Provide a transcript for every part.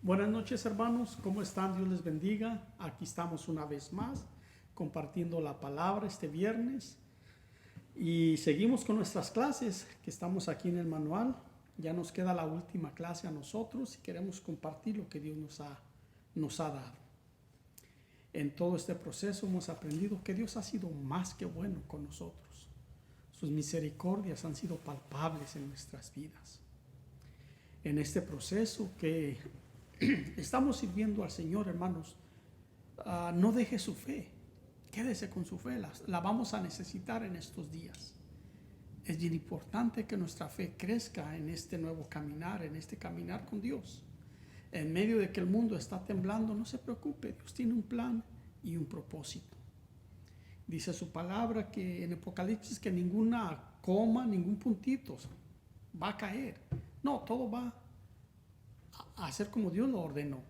Buenas noches, hermanos, ¿cómo están? Dios les bendiga. Aquí estamos una vez más compartiendo la palabra este viernes y seguimos con nuestras clases que estamos aquí en el manual. Ya nos queda la última clase a nosotros y queremos compartir lo que Dios nos ha dado. En todo este proceso hemos aprendido que Dios ha sido más que bueno con nosotros. Sus misericordias han sido palpables en nuestras vidas. En este proceso que estamos sirviendo al Señor, hermanos, no deje su fe, quédese con su fe, la vamos a necesitar en estos días. Es bien importante que nuestra fe crezca en este nuevo caminar, en este caminar con Dios. En medio de que el mundo está temblando, no se preocupe, Dios tiene un plan y un propósito. Dice su palabra que en Apocalipsis que ninguna coma, ningún puntito va a caer. No, todo va a ser como Dios lo ordenó,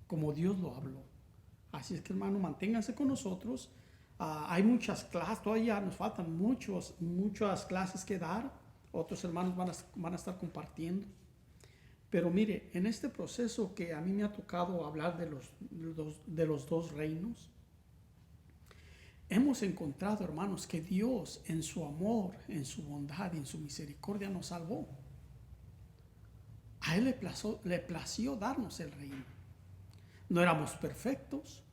como Dios lo habló. Así es que, hermano, manténganse con nosotros. Hay muchas clases, todavía nos faltan muchas clases que dar. Otros hermanos van a estar compartiendo. Pero mire, en este proceso que a mí me ha tocado hablar de los dos reinos, hemos encontrado, hermanos, que Dios en su amor, en su bondad y en su misericordia nos salvó. A Él le plació darnos el reino. No éramos perfectos,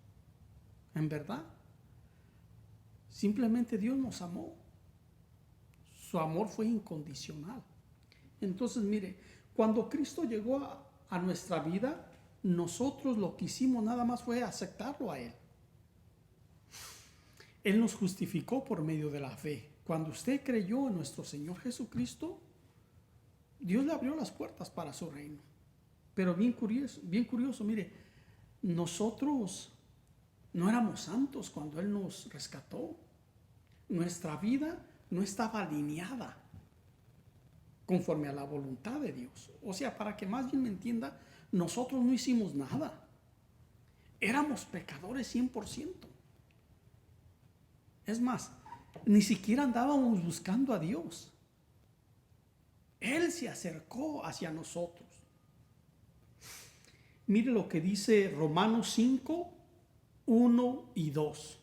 en verdad. Simplemente Dios nos amó. Su amor fue incondicional. Entonces, mire, cuando Cristo llegó a nuestra vida, nosotros lo que hicimos nada más fue aceptarlo a Él. Él nos justificó por medio de la fe. Cuando usted creyó en nuestro Señor Jesucristo, Dios le abrió las puertas para su reino. Pero bien curioso, mire, nosotros no éramos santos cuando Él nos rescató. Nuestra vida no estaba alineada conforme a la voluntad de Dios. O sea, para que más bien me entienda, nosotros no hicimos nada. Éramos pecadores 100%. Es más, ni siquiera andábamos buscando a Dios. Él se acercó hacia nosotros. Mire lo que dice Romanos 5, 1 y 2.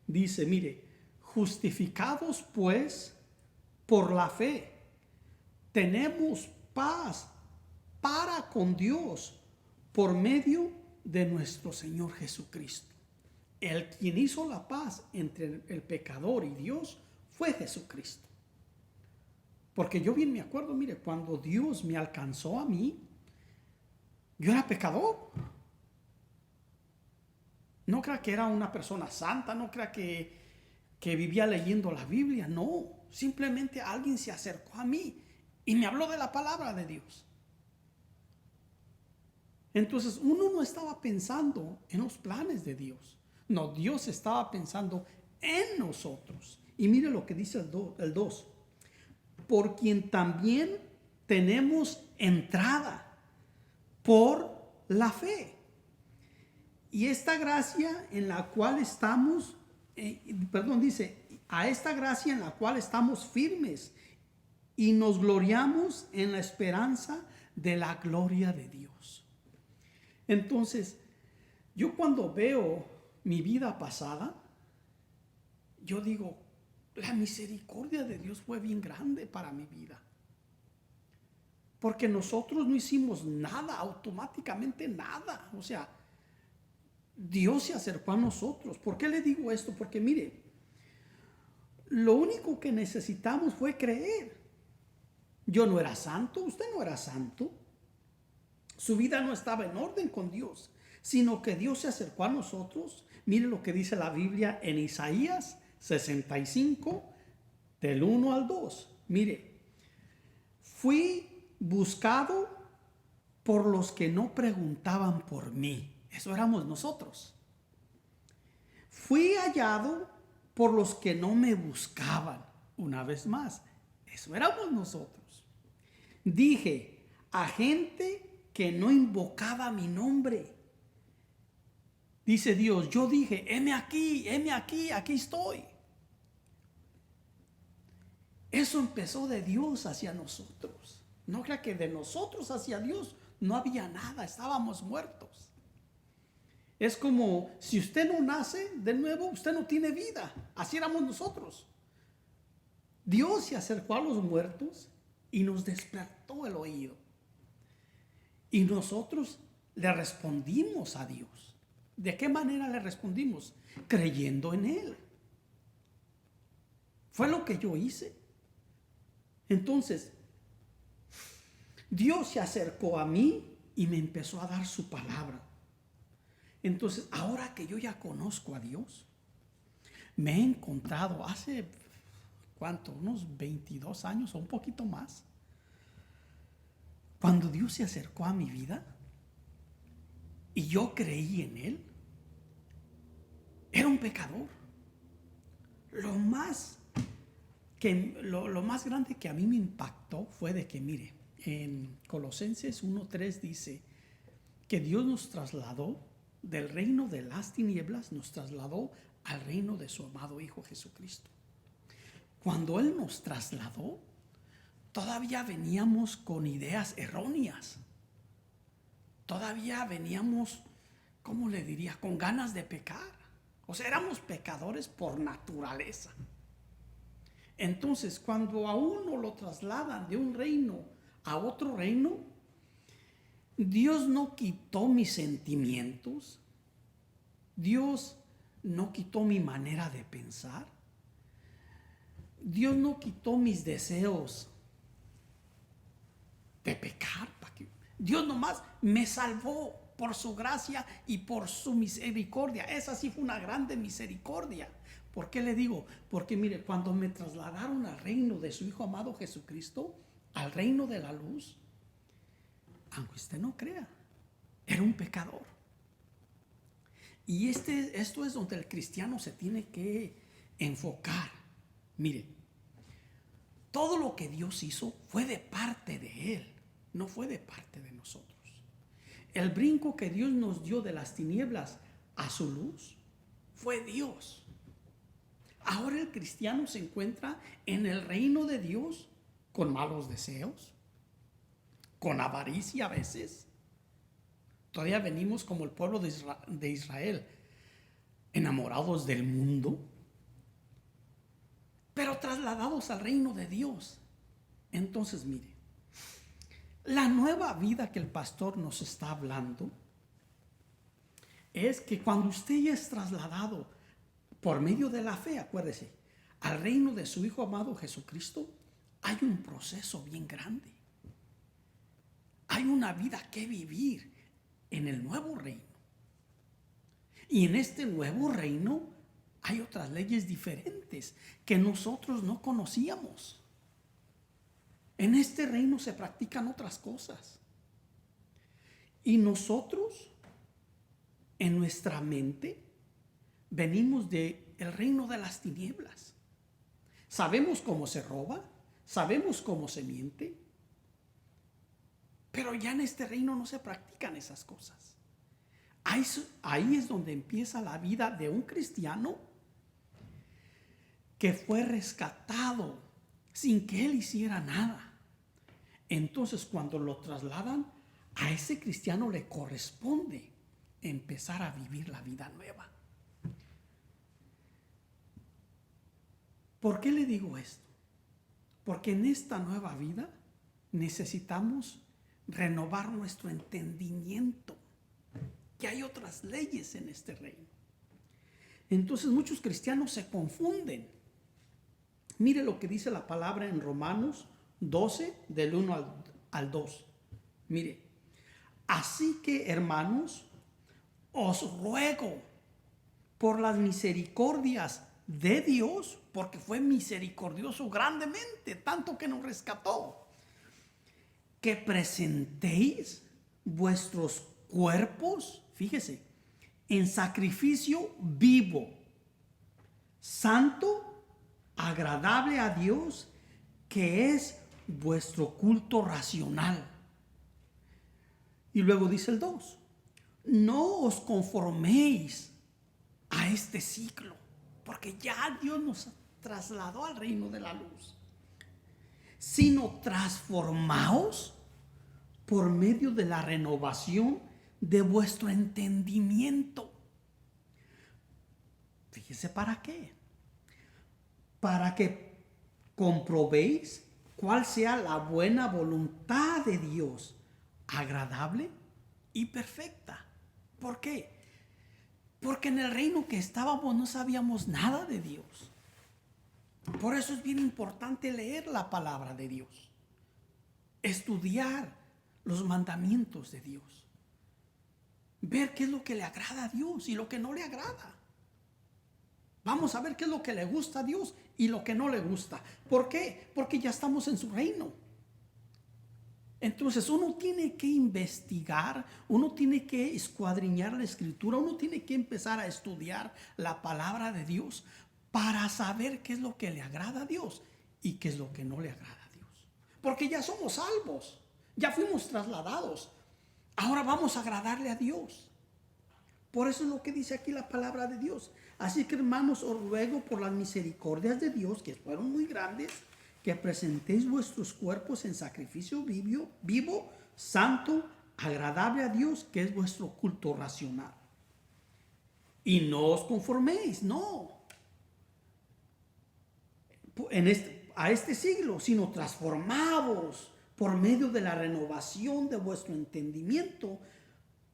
Dice, mire, justificados pues por la fe, tenemos paz para con Dios por medio de nuestro Señor Jesucristo. El quien hizo la paz entre el pecador y Dios fue Jesucristo. Porque yo bien me acuerdo, mire, cuando Dios me alcanzó a mí, yo era pecador. No crea que era una persona santa, no crea que vivía leyendo la Biblia, no. Simplemente alguien se acercó a mí y me habló de la palabra de Dios. Entonces uno no estaba pensando en los planes de Dios. No, Dios estaba pensando en nosotros. Y mire lo que dice el 2. Por quien también tenemos entrada por la fe. Y esta gracia en la cual estamos, dice, a esta gracia en la cual estamos firmes y nos gloriamos en la esperanza de la gloria de Dios. Entonces, yo cuando veo mi vida pasada, yo digo, la misericordia de Dios fue bien grande para mi vida. Porque nosotros no hicimos nada, automáticamente nada. O sea, Dios se acercó a nosotros. ¿Por qué le digo esto? Porque mire, lo único que necesitamos fue creer. Yo no era santo, usted no era santo. Su vida no estaba en orden con Dios, sino que Dios se acercó a nosotros. Mire lo que dice la Biblia en Isaías 65, del 1 al 2. Mire, fui buscado por los que no preguntaban por mí. Eso éramos nosotros. Fui hallado por los que no me buscaban. Una vez más, eso éramos nosotros. Dije a gente que no invocaba mi nombre. Dice Dios, yo dije, heme aquí, aquí estoy. Eso empezó de Dios hacia nosotros. No crea que de nosotros hacia Dios no había nada, estábamos muertos. Es como si usted no nace de nuevo, usted no tiene vida. Así éramos nosotros. Dios se acercó a los muertos y nos despertó el oído. Y nosotros le respondimos a Dios. ¿De qué manera le respondimos? Creyendo en Él. Fue lo que yo hice. Entonces, Dios se acercó a mí y me empezó a dar su palabra. Entonces, ahora que yo ya conozco a Dios, me he encontrado hace, ¿cuánto? Unos 22 años o un poquito más. Cuando Dios se acercó a mi vida y yo creí en Él, era un pecador. Lo más grande que a mí me impactó fue de que, mire, en Colosenses 1:3 dice que Dios nos trasladó del reino de las tinieblas, nos trasladó al reino de su amado Hijo Jesucristo. Cuando Él nos trasladó, todavía veníamos con ideas erróneas. Todavía veníamos, ¿cómo le diría? Con ganas de pecar. O sea, éramos pecadores por naturaleza. Entonces, cuando a uno lo trasladan de un reino a otro reino, Dios no quitó mis sentimientos, Dios no quitó mi manera de pensar, Dios no quitó mis deseos de pecar. Dios nomás me salvó por su gracia y por su misericordia. Esa sí fue una grande misericordia. ¿Por qué le digo? Porque mire, cuando me trasladaron al reino de su Hijo amado Jesucristo, al reino de la luz, aunque usted no crea, era un pecador. Y esto es donde el cristiano se tiene que enfocar. Mire, todo lo que Dios hizo fue de parte de Él, no fue de parte de nosotros. El brinco que Dios nos dio de las tinieblas a su luz fue Dios. Ahora el cristiano se encuentra en el reino de Dios con malos deseos, con avaricia a veces. Todavía venimos como el pueblo de Israel, enamorados del mundo, pero trasladados al reino de Dios. Entonces, mire, la nueva vida que el pastor nos está hablando es que cuando usted ya es trasladado por medio de la fe, acuérdese, al reino de su Hijo amado Jesucristo, hay un proceso bien grande. Hay una vida que vivir en el nuevo reino. Y en este nuevo reino hay otras leyes diferentes que nosotros no conocíamos. En este reino se practican otras cosas. Y nosotros, en nuestra mente, venimos del reino de las tinieblas. Sabemos cómo se roba, sabemos cómo se miente, pero ya en este reino no se practican esas cosas. Ahí es donde empieza la vida de un cristiano que fue rescatado sin que él hiciera nada. Entonces, cuando lo trasladan, a ese cristiano le corresponde empezar a vivir la vida nueva. ¿Por qué le digo esto? Porque en esta nueva vida necesitamos renovar nuestro entendimiento, que hay otras leyes en este reino. Entonces muchos cristianos se confunden. Mire lo que dice la palabra en Romanos 12, del 1 al 2. Mire, así que, hermanos, os ruego por las misericordias de Dios, porque fue misericordioso grandemente, tanto que nos rescató, que presentéis vuestros cuerpos, fíjese, en sacrificio vivo, santo, agradable a Dios, que es vuestro culto racional. Y luego dice el 2, no os conforméis a este ciclo, porque ya Dios nos trasladó al reino de la luz, sino transformaos por medio de la renovación de vuestro entendimiento. Fíjese para qué. Para que comprobéis cuál sea la buena voluntad de Dios, agradable y perfecta. ¿Por qué? Porque en el reino que estábamos no sabíamos nada de Dios. Por eso es bien importante leer la palabra de Dios, estudiar los mandamientos de Dios, ver qué es lo que le agrada a Dios y lo que no le agrada. Vamos a ver qué es lo que le gusta a Dios y lo que no le gusta. ¿Por qué? Porque ya estamos en su reino. Entonces uno tiene que investigar, uno tiene que escuadriñar la escritura, uno tiene que empezar a estudiar la palabra de Dios para saber qué es lo que le agrada a Dios y qué es lo que no le agrada a Dios. Porque ya somos salvos, ya fuimos trasladados, ahora vamos a agradarle a Dios. Por eso es lo que dice aquí la palabra de Dios. Así que, hermanos, os ruego por las misericordias de Dios, que fueron muy grandes, que presentéis vuestros cuerpos en sacrificio vivo, santo, agradable a Dios, que es vuestro culto racional. Y no os conforméis, no, a este siglo, sino transformados por medio de la renovación de vuestro entendimiento,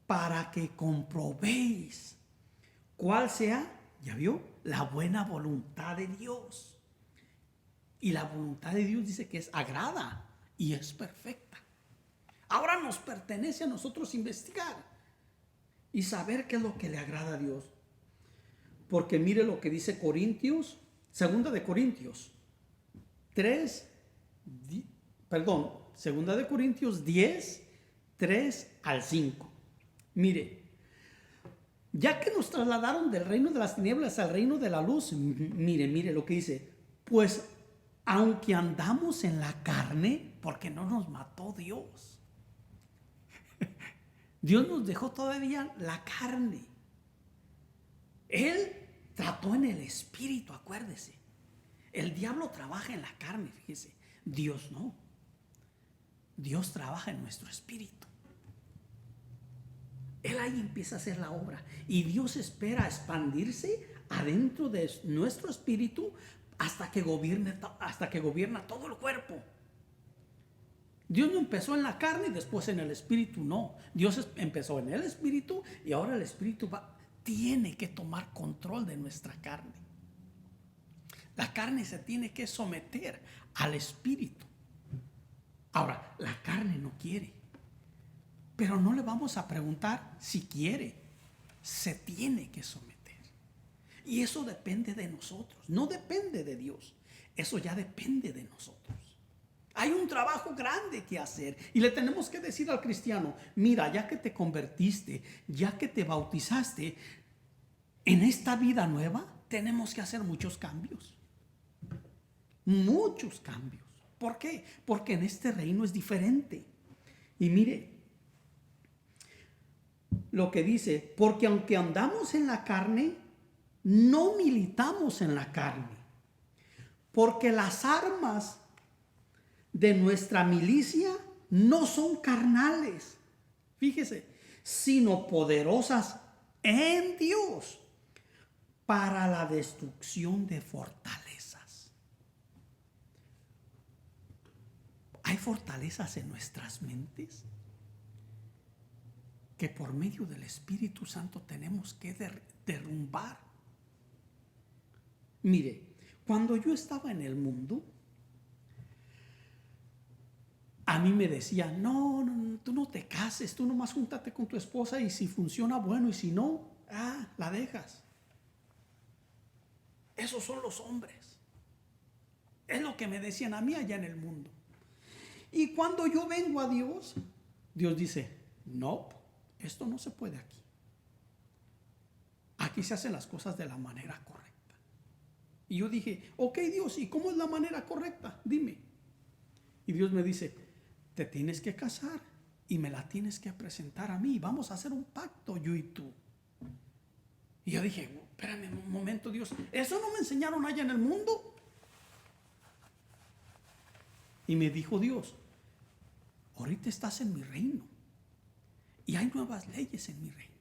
para que comprobéis cuál sea, ya vio, la buena voluntad de Dios. Y la voluntad de Dios dice que es agrada y es perfecta. Ahora nos pertenece a nosotros investigar y saber qué es lo que le agrada a Dios. Porque mire lo que dice Corintios, 2 de Corintios 10, 3 al 5. Mire, ya que nos trasladaron del reino de las tinieblas al reino de la luz, mire lo que dice. Pues aunque andamos en la carne, porque no nos mató Dios. Dios nos dejó todavía la carne. Él trató en el espíritu, acuérdese. El diablo trabaja en la carne, fíjese. Dios no. Dios trabaja en nuestro espíritu. Él ahí empieza a hacer la obra. Y Dios espera expandirse adentro de nuestro espíritu hasta que gobierna todo el cuerpo. Dios no empezó en la carne y después en el espíritu, no. Dios empezó en el espíritu y ahora el espíritu tiene que tomar control de nuestra carne. La carne se tiene que someter al espíritu. Ahora, la carne no quiere. Pero no le vamos a preguntar si quiere. Se tiene que someter. Y eso depende de nosotros. No depende de Dios. Eso ya depende de nosotros. Hay un trabajo grande que hacer. Y le tenemos que decir al cristiano, mira, ya que te convertiste, ya que te bautizaste, en esta vida nueva tenemos que hacer muchos cambios. Muchos cambios. ¿Por qué? Porque en este reino es diferente. Y mire lo que dice, porque aunque andamos en la carne, no militamos en la carne. Porque las armas de nuestra milicia no son carnales, fíjese, sino poderosas en Dios para la destrucción de fortalezas. Hay fortalezas en nuestras mentes que por medio del Espíritu Santo tenemos que derrumbar. Mire, cuando yo estaba en el mundo, a mí me decían, no, tú no te cases, tú nomás júntate con tu esposa y si funciona, bueno, y si no, la dejas. Esos son los hombres. Es lo que me decían a mí allá en el mundo. Y cuando yo vengo a Dios, Dios dice, no, esto no se puede aquí. Aquí se hacen las cosas de la manera correcta. Y yo dije, ok Dios, ¿y cómo es la manera correcta? Dime. Y Dios me dice, te tienes que casar y me la tienes que presentar a mí. Vamos a hacer un pacto yo y tú. Y yo dije, espérame un momento, Dios, ¿eso no me enseñaron allá en el mundo? Y me dijo Dios, ahorita estás en mi reino y hay nuevas leyes en mi reino.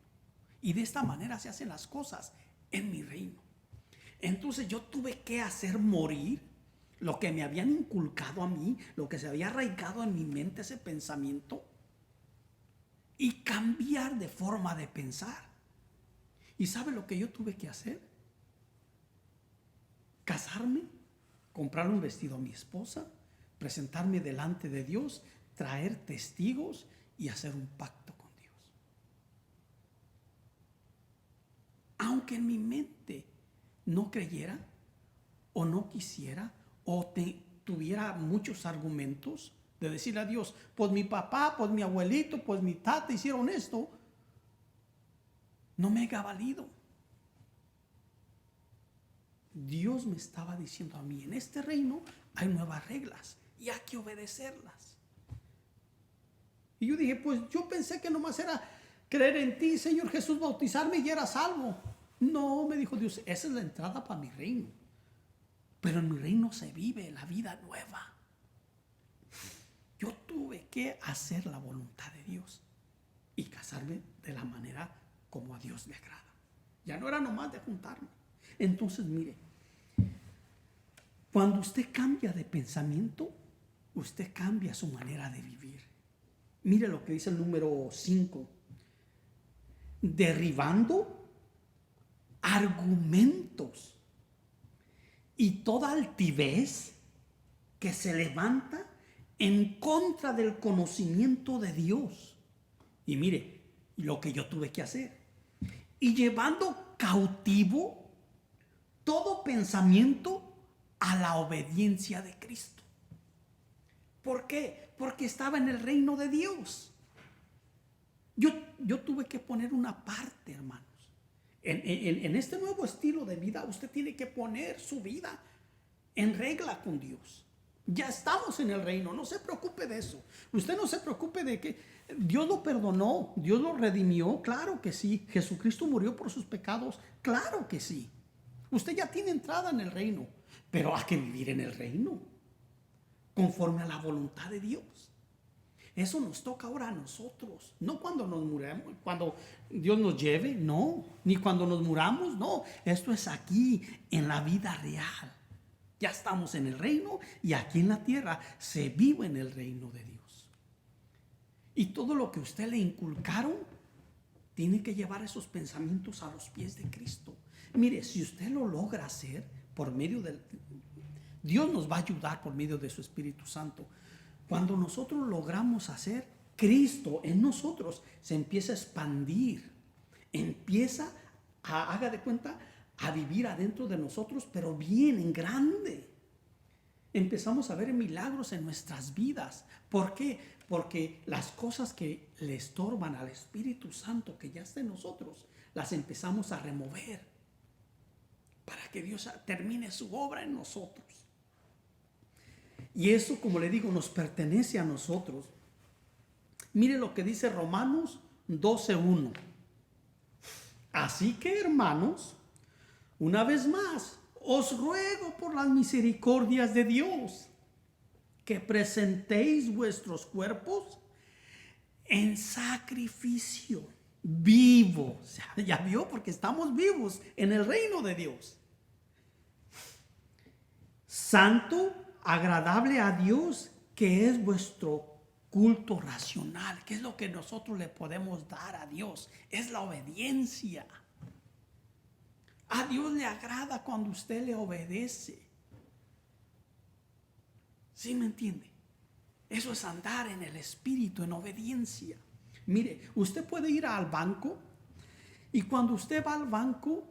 Y de esta manera se hacen las cosas en mi reino. Entonces yo tuve que hacer morir lo que me habían inculcado a mí, lo que se había arraigado en mi mente, ese pensamiento, y cambiar de forma de pensar. ¿Y sabe lo que yo tuve que hacer? Casarme, comprarle un vestido a mi esposa, presentarme delante de Dios, traer testigos y hacer un pacto con Dios. Aunque en mi mente no creyera o no quisiera o tuviera muchos argumentos de decirle a Dios, pues mi papá, pues mi abuelito, pues mi tata hicieron esto, no me haya valido. Dios me estaba diciendo a mí, en este reino hay nuevas reglas y hay que obedecerlas. Y yo dije, pues yo pensé que nomás era creer en ti, Señor Jesús, bautizarme y era salvo. No, me dijo Dios, esa es la entrada para mi reino. Pero en mi reino se vive la vida nueva. Yo tuve que hacer la voluntad de Dios y casarme de la manera como a Dios le agrada. Ya no era nomás de juntarme. Entonces, mire, cuando usted cambia de pensamiento, usted cambia su manera de vivir. Mire lo que dice el número 5. Derribando argumentos y toda altivez que se levanta en contra del conocimiento de Dios. Y mire lo que yo tuve que hacer. Y llevando cautivo todo pensamiento a la obediencia de Cristo. ¿Por qué? Porque estaba en el reino de Dios. Yo tuve que poner una parte, hermanos. En este nuevo estilo de vida, usted tiene que poner su vida en regla con Dios. Ya estamos en el reino, no se preocupe de eso. Usted no se preocupe de que Dios lo perdonó, Dios lo redimió, claro que sí. Jesucristo murió por sus pecados, claro que sí. Usted ya tiene entrada en el reino, pero hay que vivir en el reino, conforme a la voluntad de Dios. Eso nos toca ahora a nosotros, no cuando nos muramos, cuando Dios nos lleve, no, ni cuando nos muramos, no. Esto es aquí, en la vida real. Ya estamos en el reino y aquí en la tierra se vive en el reino de Dios. Y todo lo que usted le inculcaron, tiene que llevar esos pensamientos a los pies de Cristo. Mire, si usted lo logra hacer por medio del... Dios nos va a ayudar por medio de su Espíritu Santo. Cuando nosotros logramos hacer, Cristo en nosotros se empieza a expandir. Empieza a, haga de cuenta, a vivir adentro de nosotros, pero bien, en grande. Empezamos a ver milagros en nuestras vidas. ¿Por qué? Porque las cosas que le estorban al Espíritu Santo que ya está en nosotros, las empezamos a remover para que Dios termine su obra en nosotros. Y eso, como le digo, nos pertenece a nosotros. Mire lo que dice Romanos 12:1. Así que, hermanos, una vez más, os ruego por las misericordias de Dios que presentéis vuestros cuerpos en sacrificio vivo. O sea, ya vio, porque estamos vivos en el reino de Dios. Santo, agradable a Dios, que es vuestro culto racional. ¿Qué es lo que nosotros le podemos dar a Dios? Es la obediencia. A Dios le agrada cuando usted le obedece. ¿Sí me entiende? Eso es andar en el Espíritu, en obediencia. Mire, usted puede ir al banco y cuando usted va al banco,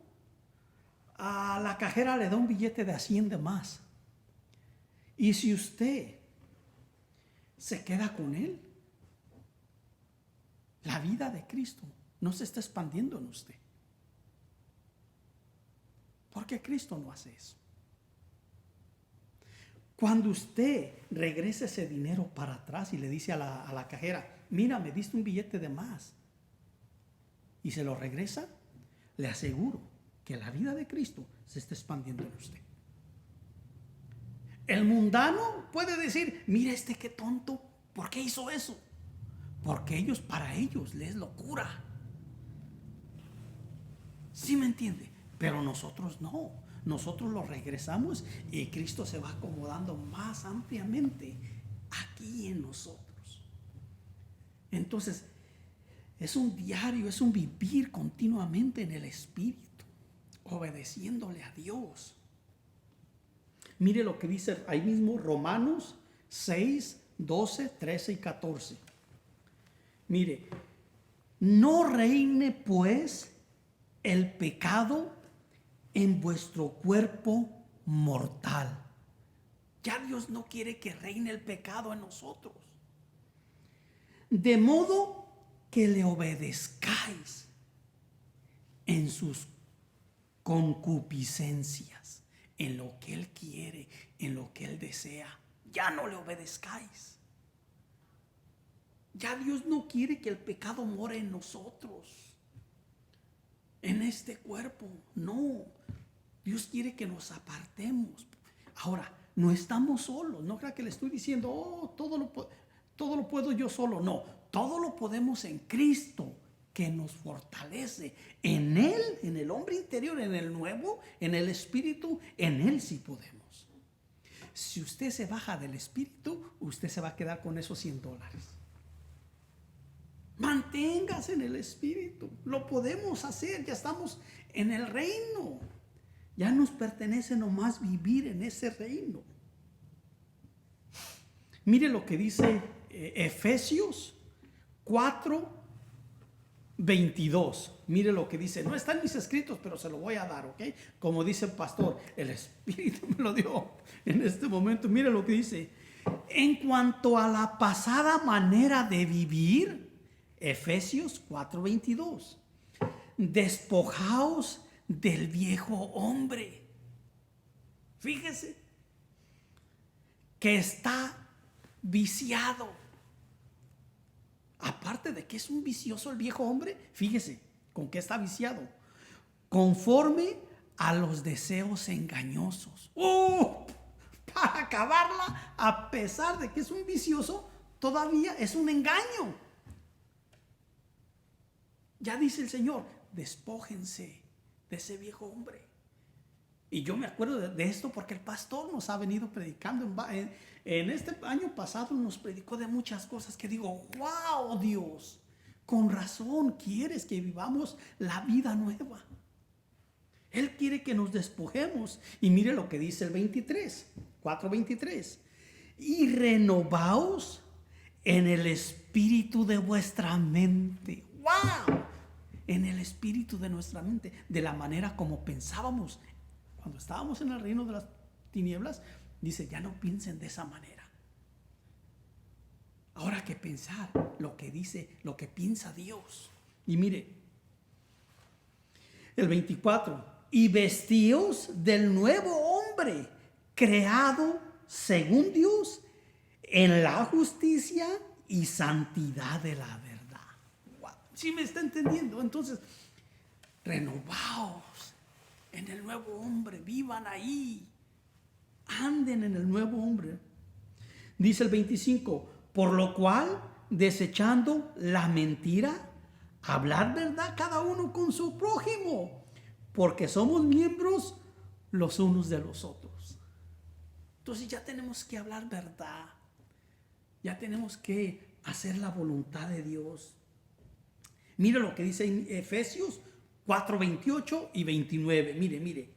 a la cajera le da un billete de 100 de más. Y si usted se queda con él, la vida de Cristo no se está expandiendo en usted. Porque Cristo no hace eso. Cuando usted regresa ese dinero para atrás y le dice a la cajera, mira, me diste un billete de más, y se lo regresa, le aseguro que la vida de Cristo se está expandiendo en usted. El mundano puede decir, mira qué tonto, ¿Por qué hizo eso? Porque para ellos les es locura. ¿Sí me entiende? Pero nosotros no. Nosotros lo regresamos y Cristo se va acomodando más ampliamente aquí en nosotros. Entonces, es un diario, es un vivir continuamente en el Espíritu, obedeciéndole a Dios. Mire lo que dice ahí mismo Romanos 6, 12, 13 y 14. Mire, no reine pues el pecado en vuestro cuerpo mortal. Ya Dios no quiere que reine el pecado en nosotros. De modo que le obedezcáis en sus concupiscencias, en lo que Él quiere, en lo que Él desea. Ya no le obedezcáis. Ya Dios no quiere que el pecado more en nosotros, en este cuerpo. No, Dios quiere que nos apartemos. Ahora, no estamos solos. No crea que le estoy diciendo, todo lo puedo yo solo. No, todo lo podemos en Cristo, que nos fortalece. En Él, en el hombre interior, en el nuevo, en el Espíritu, en Él sí podemos. Si usted se baja del Espíritu, usted se va a quedar con esos $100. Manténgase en el Espíritu. Lo podemos hacer. Ya estamos en el reino. Ya nos pertenece nomás vivir en ese reino. Mire lo que dice Efesios 4, 22. Mire lo que dice. No está en mis escritos, pero se lo voy a dar, ¿ok? Como dice el pastor, el Espíritu me lo dio en este momento. Mire lo que dice. En cuanto a la pasada manera de vivir, Efesios 4, 22. Despojaos del viejo hombre. Fíjese que está viciado. Aparte de que es un vicioso el viejo hombre, fíjese con qué está viciado. Conforme a los deseos engañosos. Para acabarla, a pesar de que es un vicioso, todavía es un engaño. Ya dice el Señor, despójense de ese viejo hombre. Y yo me acuerdo de esto porque el pastor nos ha venido predicando. En este año pasado nos predicó de muchas cosas que digo, wow, Dios, con razón quieres que vivamos la vida nueva. Él quiere que nos despojemos. Y mire lo que dice el 4:23. Y renovaos en el espíritu de vuestra mente. ¡Wow! En el espíritu de nuestra mente, de la manera como pensábamos cuando estábamos en el reino de las tinieblas. Dice, ya no piensen de esa manera. Ahora que pensar lo que dice, lo que piensa Dios. Y mire, el 24, y vestíos del nuevo hombre, creado según Dios, en la justicia y santidad de la verdad. ¿Sí me está entendiendo? Entonces, renovaos en el nuevo hombre, vivan ahí, anden en el nuevo hombre. Dice el 25, por lo cual, desechando la mentira, hablar verdad cada uno con su prójimo, porque somos miembros los unos de los otros. Entonces ya tenemos que hablar verdad, ya tenemos que hacer la voluntad de Dios. Mire lo que dice en Efesios 4, 28 y 29. Mire.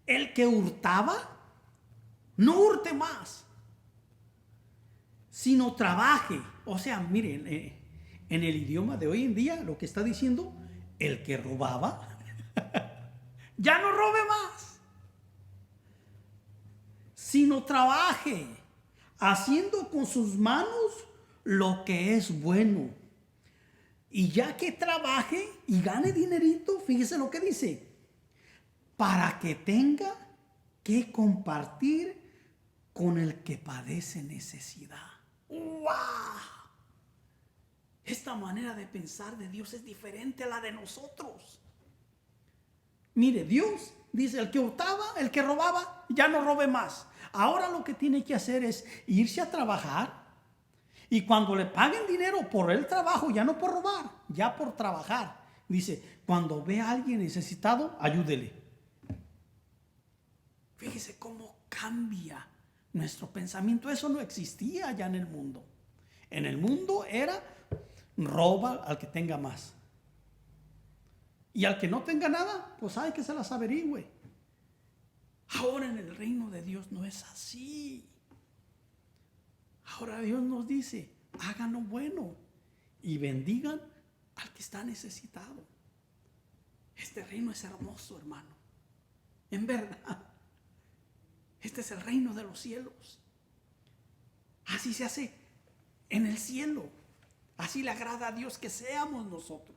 El que hurtaba, no hurte más, sino trabaje. O sea, miren, en el idioma de hoy en día, lo que está diciendo, el que robaba, ya no robe más, sino trabaje, haciendo con sus manos lo que es bueno. Y ya que trabaje y gane dinerito, fíjese lo que dice, para que tenga que compartir con el que padece necesidad. ¡Wow! Esta manera de pensar de Dios es diferente a la de nosotros. Mire, Dios dice, el que hurtaba, el que robaba, ya no robe más. Ahora lo que tiene que hacer es irse a trabajar Y cuando le paguen dinero por el trabajo, ya no por robar, ya por trabajar, dice, cuando ve a alguien necesitado, ayúdele. Fíjese cómo cambia nuestro pensamiento. Eso no existía allá en el mundo. En el mundo era roba al que tenga más. Y al que no tenga nada, pues hay que se las averigüe. Ahora en el reino de Dios no es así. Ahora Dios nos dice, hagan lo bueno y bendigan al que está necesitado. Este reino es hermoso, hermano. En verdad. Este es el reino de los cielos. Así se hace en el cielo. Así le agrada a Dios que seamos nosotros.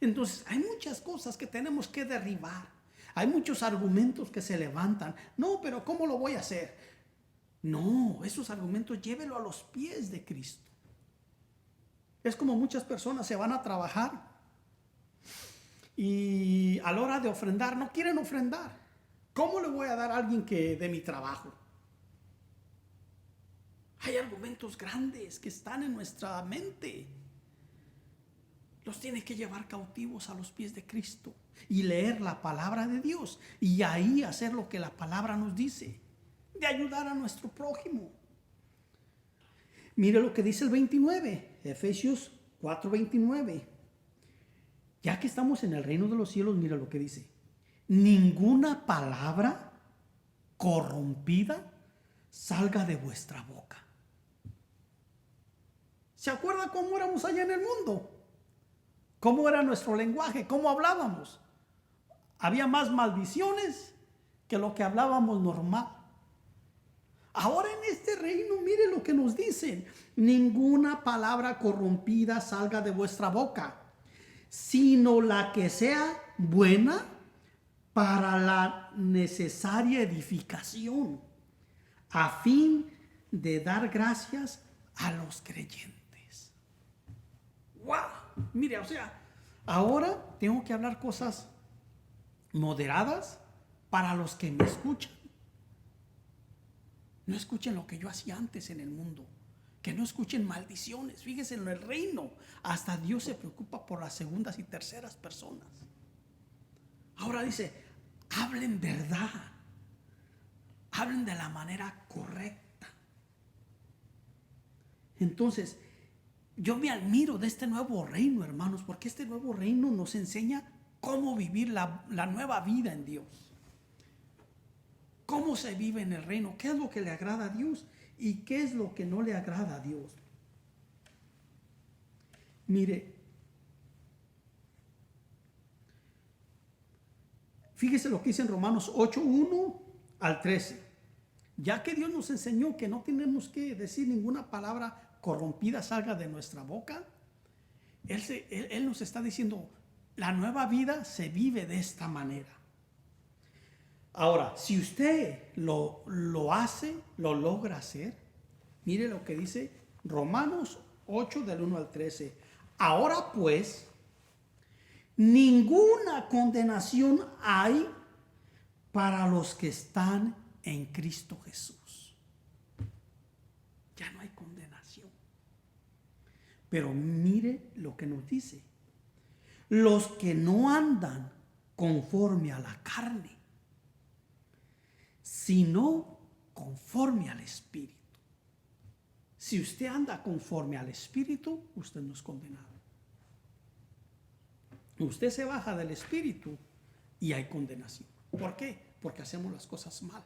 Entonces hay muchas cosas que tenemos que derribar. Hay muchos argumentos que se levantan. No, pero ¿cómo lo voy a hacer? No, esos argumentos llévelo a los pies de Cristo. Es como muchas personas se van a trabajar y a la hora de ofrendar no quieren ofrendar. ¿Cómo le voy a dar a alguien que de mi trabajo? Hay argumentos grandes que están en nuestra mente. Los tiene que llevar cautivos a los pies de Cristo y leer la palabra de Dios y ahí hacer lo que la palabra nos dice, de ayudar a nuestro prójimo. Mire lo que dice el 29, Efesios 4:29. Ya que estamos en el reino de los cielos, mira lo que dice. Ninguna palabra corrompida salga de vuestra boca. ¿Se acuerda cómo éramos allá en el mundo? ¿Cómo era nuestro lenguaje? ¿Cómo hablábamos? Había más maldiciones que lo que hablábamos normal. Ahora en este reino, mire lo que nos dicen. Ninguna palabra corrompida salga de vuestra boca, sino la que sea buena para la necesaria edificación, a fin de dar gracias a los creyentes. ¡Wow! Mire, o sea, ahora tengo que hablar cosas moderadas para los que me escuchan. No escuchen lo que yo hacía antes en el mundo. Que no escuchen maldiciones. Fíjense, en el reino hasta Dios se preocupa por las segundas y terceras personas. Ahora dice, hablen verdad. Hablen de la manera correcta. Entonces, yo me admiro de este nuevo reino, hermanos, porque este nuevo reino nos enseña cómo vivir la nueva vida en Dios. Cómo se vive en el reino, qué es lo que le agrada a Dios y qué es lo que no le agrada a Dios. Mire, fíjese lo que dice en Romanos 8:1 al 13. Ya que Dios nos enseñó que no tenemos que decir ninguna palabra corrompida salga de nuestra boca, Él nos está diciendo, la nueva vida se vive de esta manera. Ahora, si usted lo hace, lo logra hacer, mire lo que dice Romanos 8 del 1 al 13. Ahora pues, ninguna condenación hay para los que están en Cristo Jesús. Ya no hay condenación. Pero mire lo que nos dice. Los que no andan conforme a la carne, sino conforme al Espíritu. Si usted anda conforme al Espíritu, usted no es condenado. Usted se baja del Espíritu y hay condenación. ¿Por qué? Porque hacemos las cosas mal.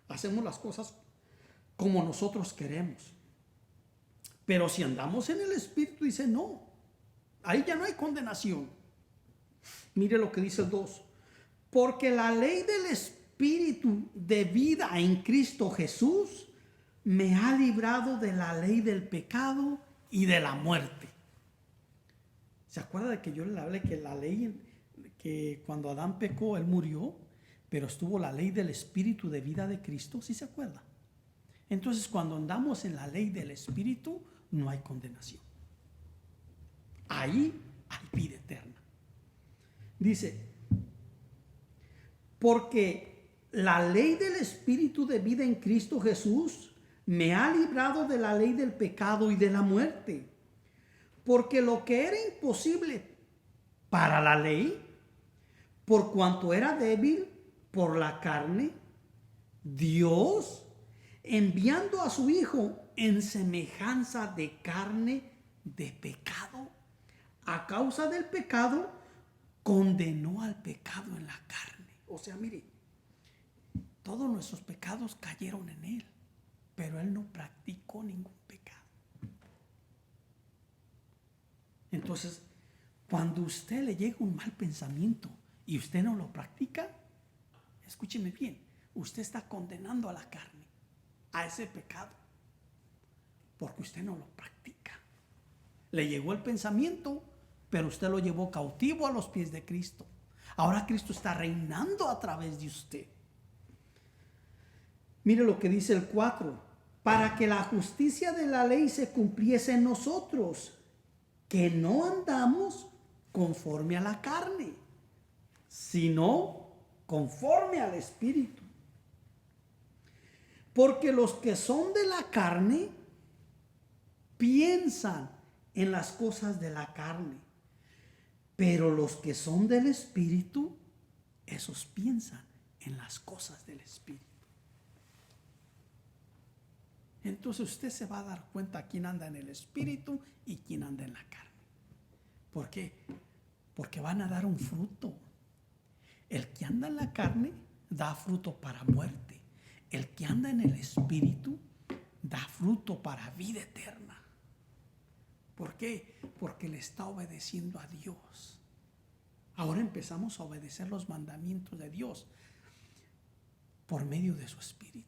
Hacemos las cosas como nosotros queremos. Pero si andamos en el Espíritu, dice no. Ahí ya no hay condenación. Mire lo que dice el 2. Porque la ley del Espíritu de vida en Cristo Jesús me ha librado de la ley del pecado y de la muerte. ¿Se acuerda de que yo le hablé que la ley, que cuando Adán pecó, él murió, pero estuvo la ley del Espíritu de vida de Cristo? ¿Sí se acuerda? Entonces, cuando andamos en la ley del Espíritu, no hay condenación. Ahí hay vida eterna. Dice, porque la ley del Espíritu de vida en Cristo Jesús me ha librado de la ley del pecado y de la muerte. Porque lo que era imposible para la ley, por cuanto era débil por la carne, Dios, enviando a su Hijo en semejanza de carne de pecado, a causa del pecado, condenó al pecado en la carne. O sea, mire, todos nuestros pecados cayeron en Él, pero Él no practicó ningún pecado. Entonces, cuando usted le llega un mal pensamiento y usted no lo practica, escúcheme bien, usted está condenando a la carne, a ese pecado, porque usted no lo practica. Le llegó el pensamiento, pero usted lo llevó cautivo a los pies de Cristo. Ahora Cristo está reinando a través de usted. Mire lo que dice el 4. Para que la justicia de la ley se cumpliese en nosotros, que no andamos conforme a la carne, sino conforme al Espíritu. Porque los que son de la carne piensan en las cosas de la carne, pero los que son del Espíritu, esos piensan en las cosas del Espíritu. Entonces usted se va a dar cuenta quién anda en el Espíritu y quién anda en la carne. ¿Por qué? Porque van a dar un fruto. El que anda en la carne da fruto para muerte. El que anda en el Espíritu da fruto para vida eterna. ¿Por qué? Porque le está obedeciendo a Dios. Ahora empezamos a obedecer los mandamientos de Dios por medio de su Espíritu.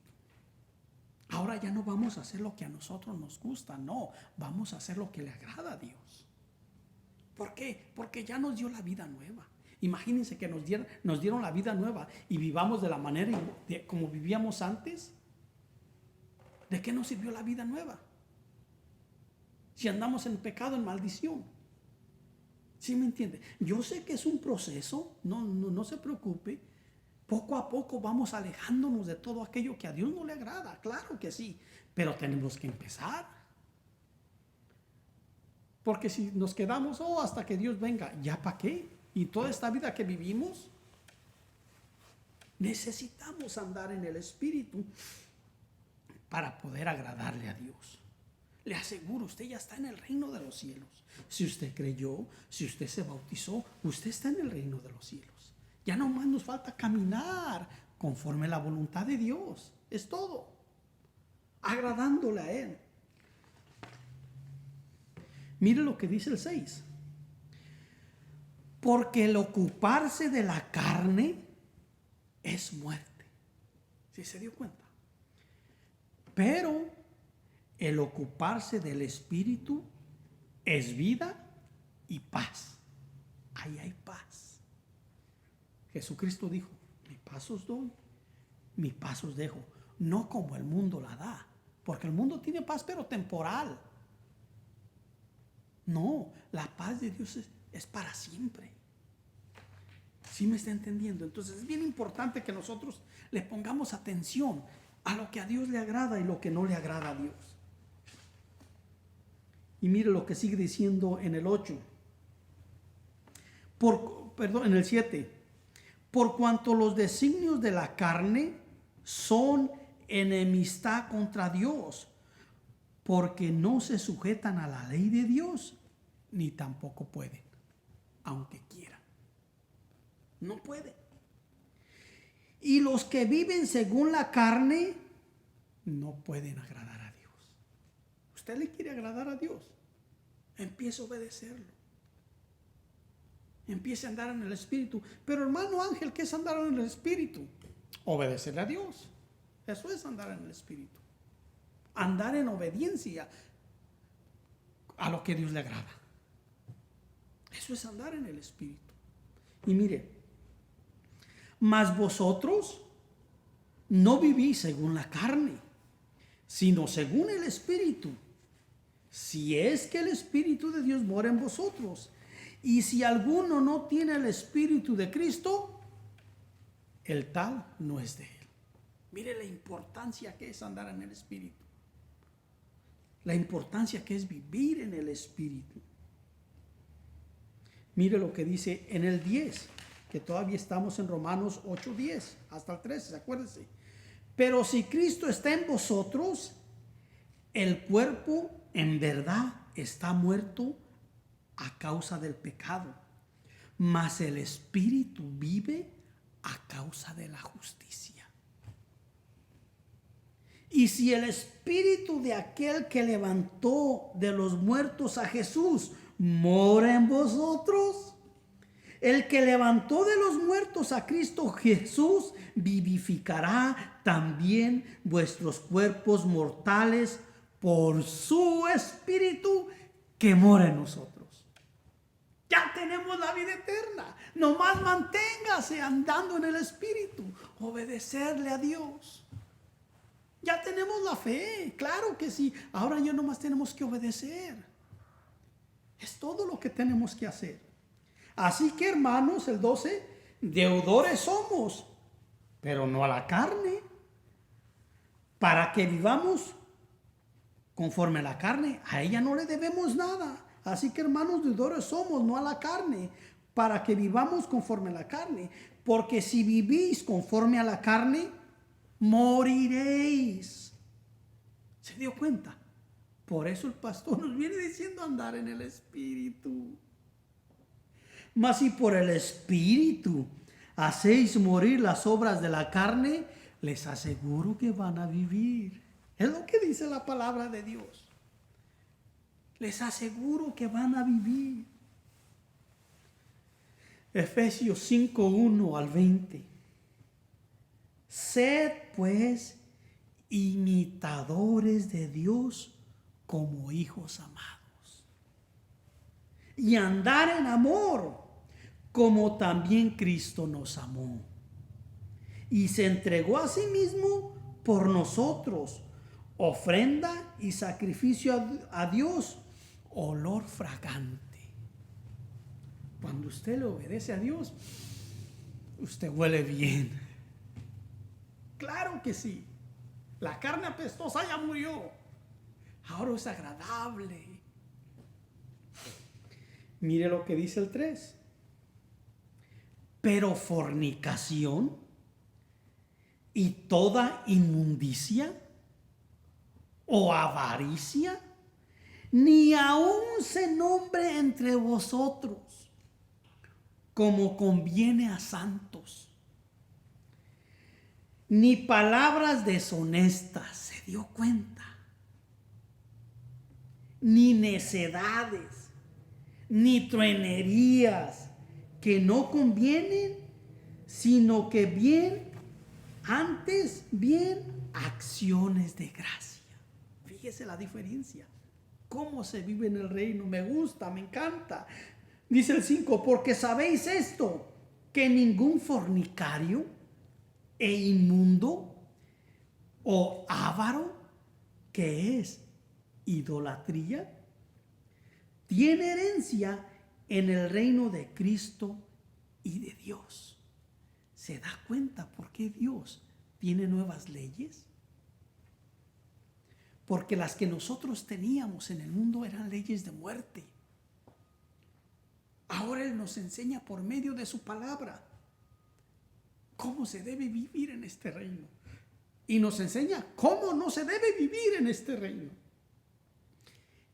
Ahora ya no vamos a hacer lo que a nosotros nos gusta, no, vamos a hacer lo que le agrada a Dios. ¿Por qué? Porque ya nos dio la vida nueva. Imagínense que nos dieron la vida nueva y vivamos de la manera como vivíamos antes. ¿De qué nos sirvió la vida nueva? Si andamos en pecado, en maldición. ¿Sí me entiende? Yo sé que es un proceso, no se preocupe. Poco a poco vamos alejándonos de todo aquello que a Dios no le agrada, claro que sí, pero tenemos que empezar. Porque si nos quedamos, hasta que Dios venga, ¿ya para qué? Y toda esta vida que vivimos, necesitamos andar en el Espíritu para poder agradarle a Dios. Le aseguro, usted ya está en el reino de los cielos. Si usted creyó, si usted se bautizó, usted está en el reino de los cielos. Ya nomás nos falta caminar conforme a la voluntad de Dios. Es todo. Agradándole a Él. Mire lo que dice el 6. Porque el ocuparse de la carne es muerte. ¿Sí se dio cuenta? Pero el ocuparse del Espíritu es vida y paz. Ahí hay paz. Jesucristo dijo, mi paz os doy, mi paz os dejo. No como el mundo la da. Porque el mundo tiene paz, pero temporal. No, la paz de Dios es para siempre. ¿Sí me está entendiendo? Entonces es bien importante que nosotros le pongamos atención a lo que a Dios le agrada y lo que no le agrada a Dios. Y mire lo que sigue diciendo en el 8. En el 7. Por cuanto los designios de la carne son enemistad contra Dios, porque no se sujetan a la ley de Dios, ni tampoco pueden, aunque quieran. No pueden. Y los que viven según la carne no pueden agradar a Dios. ¿Usted le quiere agradar a Dios? Empiece a obedecerlo. Empiece a andar en el Espíritu. Pero hermano Ángel, ¿qué es andar en el Espíritu? Obedecerle a Dios. Eso es andar en el Espíritu. Andar en obediencia a lo que Dios le agrada. Eso es andar en el Espíritu. Y mire, mas vosotros no vivís según la carne, sino según el Espíritu. Si es que el Espíritu de Dios mora en vosotros. Y si alguno no tiene el Espíritu de Cristo, el tal no es de Él. Mire la importancia que es andar en el Espíritu. la importancia que es vivir en el Espíritu. Mire lo que dice en el 10, que todavía estamos en Romanos 8:10, hasta el 13, acuérdense. Pero si Cristo está en vosotros, el cuerpo en verdad está muerto a causa del pecado, mas el Espíritu vive a causa de la justicia. Y si el Espíritu de aquel que levantó de los muertos a Jesús mora en vosotros, el que levantó de los muertos a Cristo Jesús vivificará también vuestros cuerpos mortales por su Espíritu que mora en nosotros. Ya tenemos la vida eterna. Nomás manténgase andando en el Espíritu, obedecerle a Dios. Ya tenemos la fe, claro que sí. Ahora ya nomás tenemos que obedecer. Es todo lo que tenemos que hacer. Así que, hermanos, el 12, deudores somos, pero no a la carne, para que vivamos conforme a la carne. A ella no le debemos nada. Así que, hermanos, deudores somos, no a la carne, para que vivamos conforme a la carne. Porque si vivís conforme a la carne, moriréis. ¿Se dio cuenta? Por eso el pastor nos viene diciendo andar en el Espíritu. Mas si por el Espíritu hacéis morir las obras de la carne, les aseguro que van a vivir. Es lo que dice la palabra de Dios. Les aseguro que van a vivir. Efesios 5:1 al 20. Sed pues imitadores de Dios como hijos amados, y andar en amor, como también Cristo nos amó y se entregó a sí mismo por nosotros, ofrenda y sacrificio a Dios, olor fragante. Cuando usted le obedece a Dios, usted huele bien. Claro que sí. La carne apestosa ya murió. Ahora es agradable. Mire lo que dice el 3. Pero fornicación y toda inmundicia o avaricia, ni aun se nombre entre vosotros, como conviene a santos, ni palabras deshonestas, ¿se dio cuenta? Ni necedades, ni truenerías que no convienen, sino que bien acciones de gracia. Fíjese la diferencia. Cómo se vive en el reino. Me gusta, me encanta. Dice el 5, porque sabéis esto, que ningún fornicario e inmundo o avaro, que es idolatría, tiene herencia en el reino de Cristo y de Dios. ¿Se da cuenta por qué Dios tiene nuevas leyes? Porque las que nosotros teníamos en el mundo eran leyes de muerte. Ahora Él nos enseña por medio de su palabra cómo se debe vivir en este reino. Y nos enseña cómo no se debe vivir en este reino.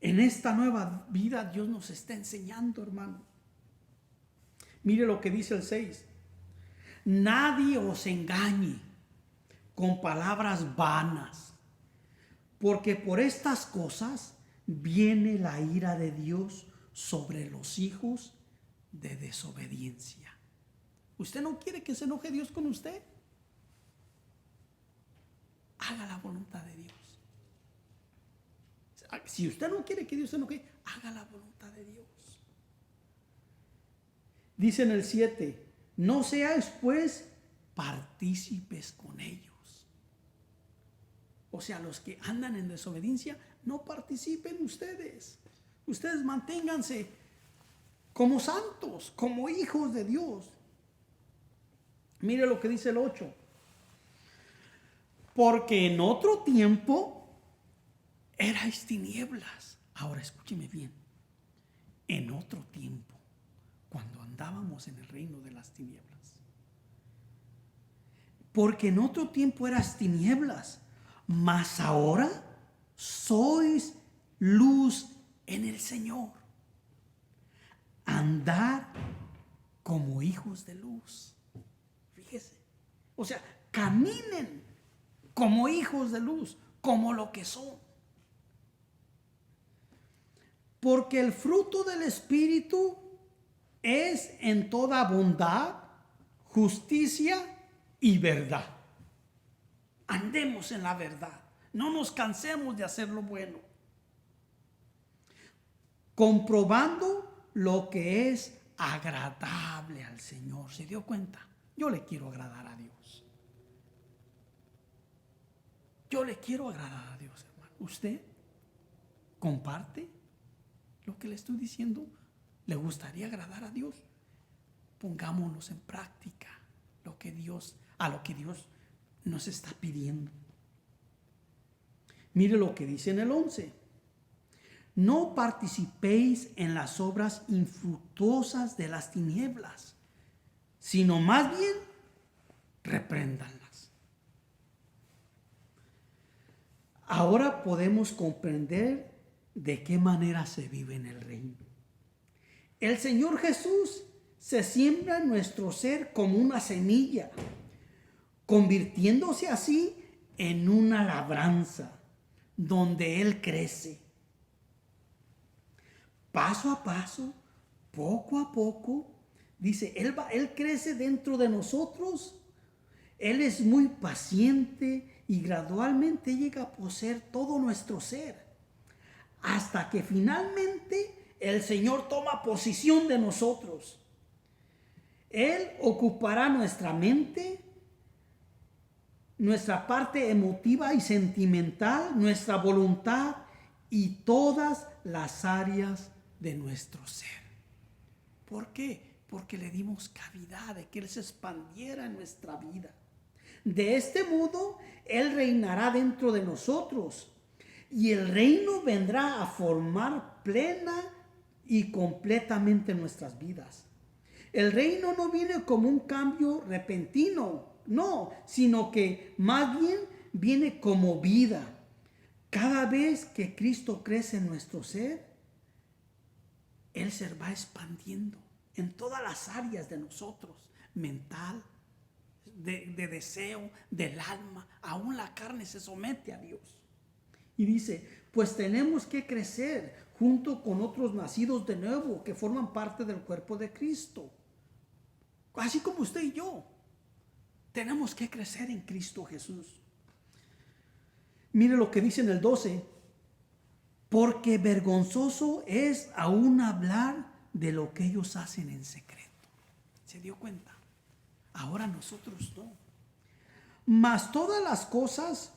En esta nueva vida Dios nos está enseñando, hermano. Mire lo que dice el 6. Nadie os engañe con palabras vanas, porque por estas cosas viene la ira de Dios sobre los hijos de desobediencia. ¿Usted no quiere que se enoje Dios con usted? Haga la voluntad de Dios. Si usted no quiere que Dios se enoje, haga la voluntad de Dios. Dice en el 7, no seáis pues partícipes con ellos. O sea, los que andan en desobediencia, no participen ustedes. Ustedes manténganse como santos, como hijos de Dios. Mire lo que dice el 8. Porque en otro tiempo erais tinieblas. Ahora escúcheme bien. En otro tiempo, cuando andábamos en el reino de las tinieblas. Porque en otro tiempo eras tinieblas, mas ahora sois luz en el Señor. Andar como hijos de luz. Fíjese. O sea, caminen como hijos de luz, como lo que son. Porque el fruto del Espíritu es en toda bondad, justicia y verdad. Andemos en la verdad. No nos cansemos de hacer lo bueno. Comprobando lo que es agradable al Señor. ¿Se dio cuenta? Yo le quiero agradar a Dios. Yo le quiero agradar a Dios, hermano. ¿Usted comparte lo que le estoy diciendo? ¿Le gustaría agradar a Dios? Pongámonos en práctica a lo que Dios nos está pidiendo. Mire lo que dice en el 11. No participéis en las obras infructuosas de las tinieblas, sino más bien repréndanlas. Ahora podemos comprender de qué manera se vive en el reino. El Señor Jesús se siembra en nuestro ser como una semilla, convirtiéndose así en una labranza donde Él crece. Paso a paso, poco a poco, dice, Él crece dentro de nosotros. Él es muy paciente y gradualmente llega a poseer todo nuestro ser, hasta que finalmente el Señor toma posesión de nosotros. Él ocupará nuestra mente, nuestra parte emotiva y sentimental, nuestra voluntad y todas las áreas de nuestro ser. ¿Por qué? Porque le dimos cavidad de que Él se expandiera en nuestra vida. De este modo, Él reinará dentro de nosotros y el reino vendrá a formar plena y completamente nuestras vidas. El reino no viene como un cambio repentino, no, sino que más bien viene como vida. Cada vez que Cristo crece en nuestro ser, Él se va expandiendo en todas las áreas de nosotros, mental, de deseo, del alma. Aún la carne se somete a Dios. Y dice, pues tenemos que crecer junto con otros nacidos de nuevo que forman parte del cuerpo de Cristo. Así como usted y yo. Tenemos que crecer en Cristo Jesús. Mire lo que dice en el 12. Porque vergonzoso es aún hablar de lo que ellos hacen en secreto. ¿Se dio cuenta? Ahora nosotros no. Mas todas las cosas,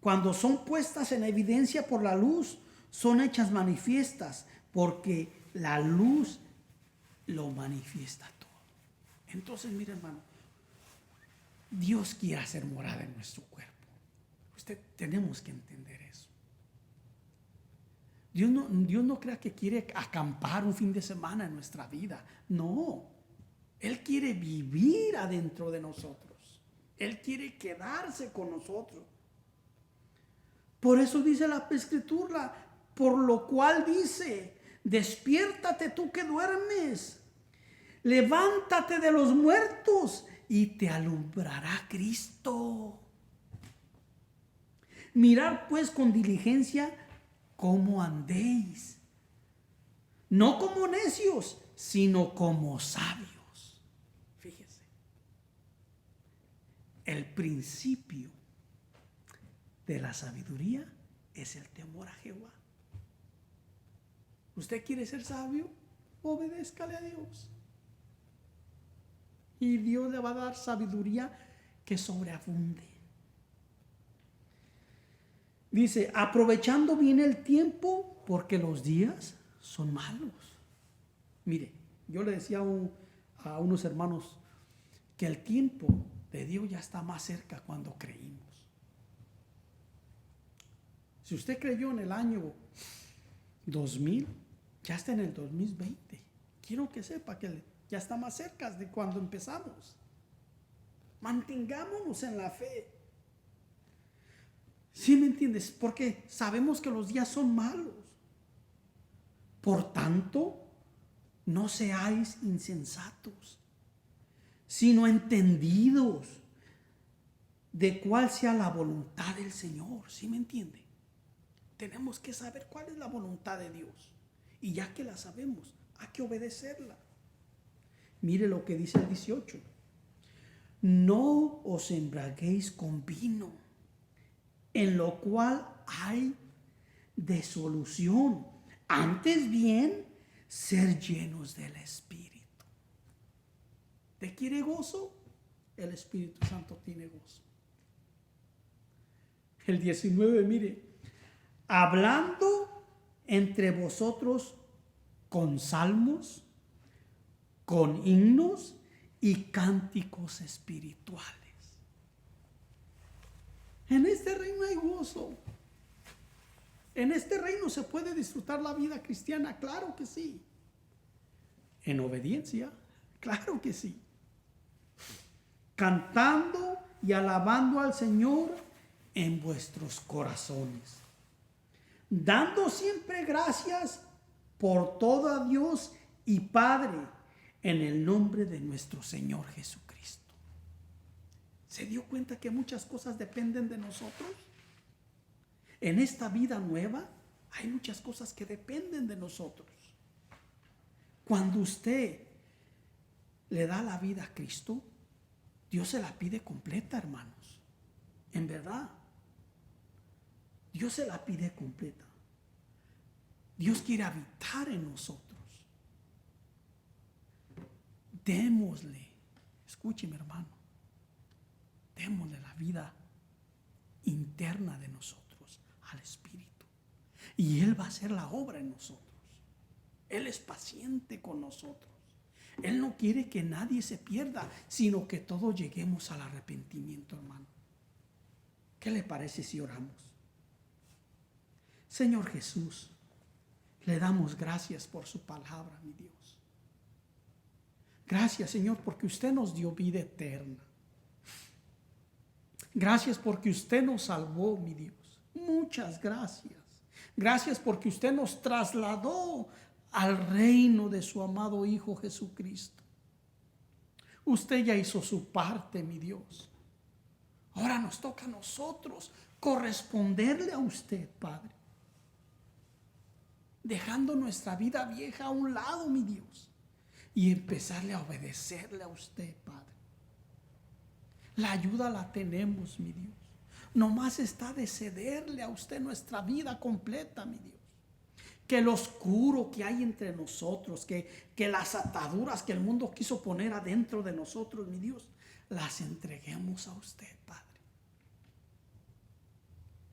cuando son puestas en evidencia por la luz, son hechas manifiestas, porque la luz lo manifiesta todo. Entonces, mire, hermano, Dios quiere hacer morada en nuestro cuerpo. Tenemos que entender eso. Dios no crea que quiere acampar un fin de semana en nuestra vida. No. Él quiere vivir adentro de nosotros. Él quiere quedarse con nosotros. Por eso dice la Escritura, por lo cual dice, despiértate tú que duermes, levántate de los muertos y te alumbrará Cristo. Mirad pues con diligencia cómo andéis, no como necios, sino como sabios. Fíjese, el principio de la sabiduría es el temor a Jehová. ¿Usted quiere ser sabio? Obedézcale a Dios. Y Dios le va a dar sabiduría que sobreabunde. Dice, aprovechando bien el tiempo, porque los días son malos. Mire, yo le decía a unos hermanos que el tiempo de Dios ya está más cerca cuando creímos. Si usted creyó en el año 2000, ya está en el 2020. Quiero que sepa que ya está más cerca de cuando empezamos. Mantengámonos en la fe. ¿Sí me entiendes? Porque sabemos que los días son malos. Por tanto, no seáis insensatos, sino entendidos de cuál sea la voluntad del Señor. ¿Sí me entiende? Tenemos que saber cuál es la voluntad de Dios. Y ya que la sabemos, hay que obedecerla. Mire lo que dice el 18. No os embriaguéis con vino, en lo cual hay disolución. Antes bien, ser llenos del Espíritu. ¿Te quiere gozo? El Espíritu Santo tiene gozo. El 19, mire. Hablando entre vosotros con salmos, con himnos y cánticos espirituales. En este reino hay gozo. En este reino se puede disfrutar la vida cristiana, claro que sí. En obediencia, claro que sí. Cantando y alabando al Señor en vuestros corazones. Dando siempre gracias por todo a Dios y Padre en el nombre de nuestro Señor Jesucristo. ¿Se dio cuenta que muchas cosas dependen de nosotros? En esta vida nueva hay muchas cosas que dependen de nosotros. Cuando usted le da la vida a Cristo, Dios se la pide completa, hermanos. En verdad. Dios se la pide completa. Dios quiere habitar en nosotros. Démosle, escúcheme, hermano, démosle la vida interna de nosotros al Espíritu. Y Él va a hacer la obra en nosotros. Él es paciente con nosotros. Él no quiere que nadie se pierda, sino que todos lleguemos al arrepentimiento, hermano. ¿Qué le parece si oramos? Señor Jesús, le damos gracias por su palabra, mi Dios. Gracias, Señor, porque usted nos dio vida eterna. Gracias porque usted nos salvó, mi Dios. Muchas gracias. Gracias porque usted nos trasladó al reino de su amado Hijo Jesucristo. Usted ya hizo su parte, mi Dios. Ahora nos toca a nosotros corresponderle a usted, Padre. Dejando nuestra vida vieja a un lado, mi Dios. Y empezarle a obedecerle a usted, Padre. La ayuda la tenemos, mi Dios. Nomás está de cederle a usted nuestra vida completa, mi Dios. Que lo oscuro que hay entre nosotros, que las ataduras que el mundo quiso poner adentro de nosotros, mi Dios, las entreguemos a usted, Padre.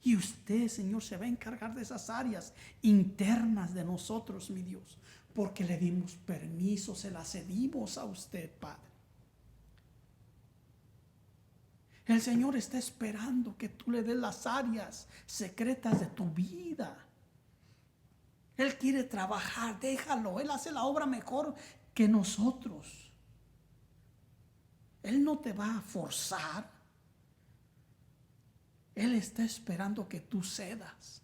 Y usted, Señor, se va a encargar de esas áreas internas de nosotros, mi Dios, porque le dimos permiso, se las cedimos a usted, Padre. El Señor está esperando que tú le des las áreas secretas de tu vida. Él quiere trabajar, déjalo. Él hace la obra mejor que nosotros. Él no te va a forzar. Él está esperando que tú cedas.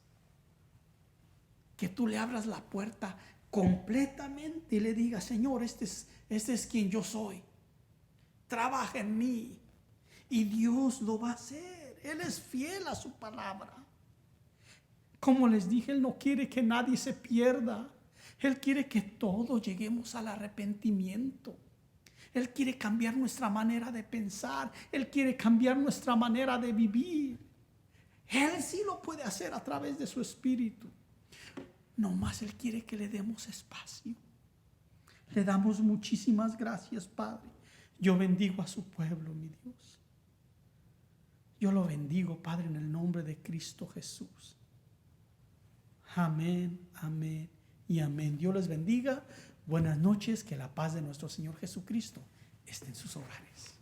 Que tú le abras la puerta completamente y le digas, Señor, este es quien yo soy. Trabaja en mí. Y Dios lo va a hacer. Él es fiel a su palabra. Como les dije, Él no quiere que nadie se pierda. Él quiere que todos lleguemos al arrepentimiento. Él quiere cambiar nuestra manera de pensar. Él quiere cambiar nuestra manera de vivir. Él sí lo puede hacer a través de su Espíritu. Nomás Él quiere que le demos espacio. Le damos muchísimas gracias, Padre. Yo bendigo a su pueblo, mi Dios. Yo lo bendigo, Padre, en el nombre de Cristo Jesús. Amén, amén y amén. Dios les bendiga. Buenas noches. Que la paz de nuestro Señor Jesucristo esté en sus hogares.